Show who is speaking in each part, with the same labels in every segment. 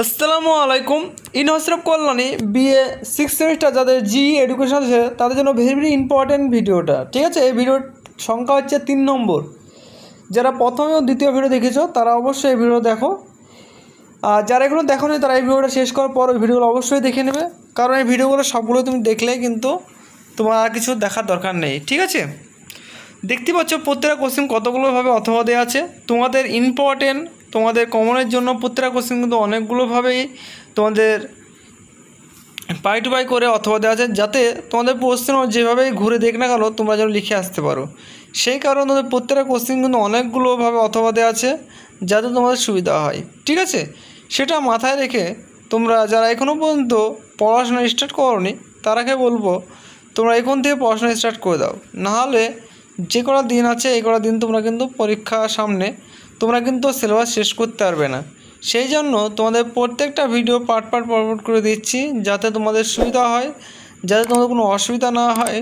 Speaker 1: আসসালামু আলাইকুম। ইনহসরফ Kalyani BA 6 semester যাদের জি এডুকেশন আছে তাদের জন্য ভেরি ইম্পর্টেন্ট ভিডিওটা, ঠিক আছে। এই ভিডিওর সংখ্যা হচ্ছে 3 নম্বর। যারা প্রথমে ও দ্বিতীয় ভিডিও দেখেছো তারা অবশ্যই এই ভিডিও দেখো, আর যারা এগুলো দেখো নি তারা এই ভিডিওটা শেষ করার পর ওই ভিডিওগুলো অবশ্যই দেখে নেবে, কারণ এই ভিডিওগুলো সবগুলো তুমি দেখলে কিন্তু তোমার আর কিছু দেখার দরকার নেই, ঠিক আছে। দেখতে পাচ্ছ প্রত্যেকটা কোশ্চেন কতগুলোভাবে অথবা দেওয়া আছে। তোমাদের ইম্পর্টেন্ট তোমাদের কমনের জন্য প্রত্যেকটা কোশ্চেন কিন্তু অনেকগুলোভাবেই তোমাদের পাই টু পাই করে অথবা দেওয়া আছে, যাতে তোমাদের প্রশ্ন যেভাবেই ঘুরে দেখ না গেল তোমরা যেন লিখে আসতে পারো। সেই কারণে তোমাদের প্রত্যেকটা কোশ্চেন কিন্তু অনেকগুলোভাবে অথবা দেওয়া আছে, যাতে তোমাদের সুবিধা হয়, ঠিক আছে। সেটা মাথায় রেখে তোমরা যারা এখনও পর্যন্ত পড়াশোনা স্টার্ট করোনি তারাকে বলবো তোমরা এখন থেকে পড়াশোনা স্টার্ট করে দাও, নাহলে যে কটা দিন আছে এই কটা দিন তোমরা কিন্তু পরীক্ষা সামনে তোমরা কিন্তু সিলেবাস শেষ করতে পারবে না। সেই জন্য তোমাদের প্রত্যেকটা ভিডিও পার্ট করে দিচ্ছি, যাতে তোমাদের সুবিধা হয়, যাতে তোমাদের কোনো অসুবিধা না হয়,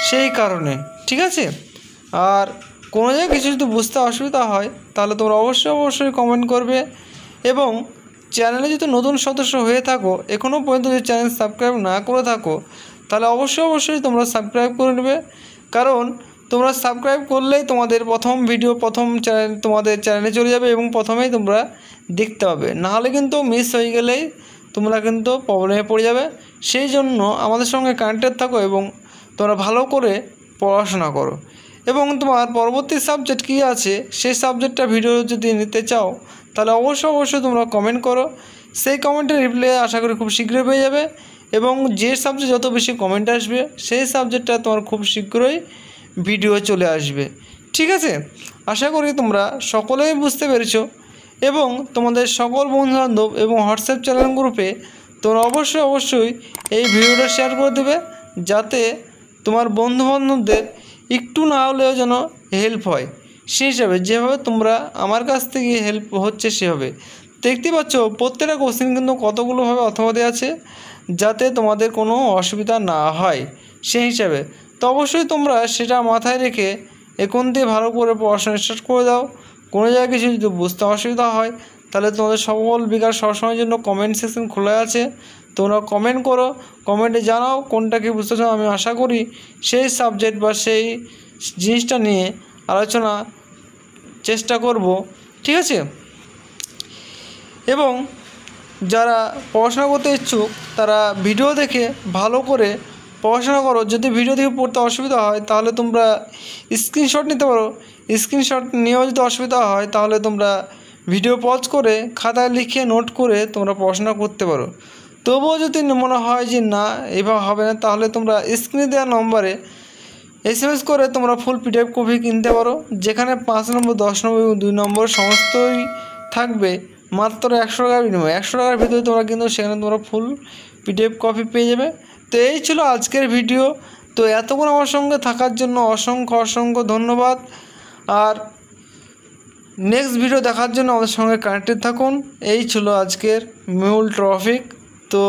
Speaker 1: সেই কারণে, ঠিক আছে। আর কোনো জায়গায় কিছু যদি বুঝতে অসুবিধা হয় তাহলে তোমরা অবশ্যই কমেন্ট করবে, এবং চ্যানেলে যদি নতুন সদস্য হয়ে থাকো এখনও পর্যন্ত যদি চ্যানেল সাবস্ক্রাইব না করে থাকো তাহলে অবশ্যই তোমরা সাবস্ক্রাইব করে নেবে, কারণ তোমরা সাবস্ক্রাইব করলেই তোমাদের প্রথম ভিডিও চ্যানেল তোমাদের চ্যানেলে চলে যাবে এবং প্রথমেই তোমরা দেখতে পাবে, নাহলে কিন্তু মিস হয়ে গেলেই তোমরা কিন্তু প্রবলেমে পড়ে যাবে। সেই জন্য আমাদের সঙ্গে কানেক্টেড থাকো এবং তোমরা ভালো করে পড়াশোনা করো, এবং তোমার পরবর্তী সাবজেক্ট কী আছে সেই সাবজেক্টটা ভিডিও যদি নিতে চাও তাহলে অবশ্যই তোমরা কমেন্ট করো। সেই কমেন্টের রিপ্লাই আশা করি খুব শীঘ্রই পেয়ে যাবে, এবং যে সাবজেক্ট যত বেশি কমেন্ট আসবে সেই সাবজেক্টটা তোমার খুব শীঘ্রই ভিডিও চলে আসবে, ঠিক আছে। আশা করি তোমরা সকলেই বুঝতে পেরেছো, এবং তোমাদের সকল বন্ধুবান্ধব এবং হোয়াটসঅ্যাপ চ্যানেল গ্রুপে তোমরা অবশ্যই এই ভিডিওটা শেয়ার করে দেবে, যাতে তোমার বন্ধুবান্ধবদের একটু না হলেও যেন হেল্প হয়। সেই হিসাবে যেভাবে তোমরা আমার কাছ থেকে হেল্প হচ্ছে সেভাবে দেখতে পাচ্ছ প্রত্যেকটা কোশ্চেন কিন্তু কতগুলোভাবে অথবা দেওয়া আছে, যাতে তোমাদের কোনো অসুবিধা না হয়। সেই হিসাবে তো অবশ্যই তোমরা সেটা মাথায় রেখে এখন দিয়ে ভালো করে পড়াশোনা স্টার্ট করে দাও। কোনো জায়গায় কিছু যদি বুঝতে অসুবিধা হয় তাহলে তোমাদের সকল বিকাশ সবসময়ের জন্য কমেন্ট সেকশন খোলা আছে, তোমরা কমেন্ট করো, কমেন্টে জানাও কোনটা কি বুঝতে চাও। আমি আশা করি সেই সাবজেক্ট বা সেই জিনিসটা নিয়ে আলোচনা চেষ্টা করব, ঠিক আছে। এবং যারা পড়াশোনা করতে ইচ্ছুক তারা ভিডিও দেখে ভালো করে পড়াশোনা করো। যদি ভিডিও দেখে পড়তে অসুবিধা হয় তাহলে তোমরা স্ক্রিনশট নিতে পারো, স্ক্রিনশট নিয়েও যদি অসুবিধা হয় তাহলে তোমরা ভিডিও পজ করে খাতায় লিখে নোট করে তোমরা পড়াশোনা করতে পারো। তবুও যদি মনে হয় যে না এভাবে হবে না, তাহলে তোমরা স্ক্রিনে দেওয়া নম্বরে SMS করে তোমরা ফুল PDF কপি কিনতে পারো, যেখানে 5 নম্বর 10 নম্বর এবং 2 নম্বর সমস্তই থাকবে মাত্র 100 টাকার বিনিময়ে। 100 টাকার ভিতরে তোমরা কিন্তু সেখানে তোমরা ফুল PDF কপি পেয়ে যাবে। তো এই ছিল আজকের ভিডিও। তো এতক্ষণ আমার সঙ্গে থাকার জন্য অসংখ্য ধন্যবাদ, আর নেক্সট ভিডিও দেখার জন্য আমাদের সঙ্গে কানেক্টেড থাকুন। এই ছিল আজকের মূল টপিক। তো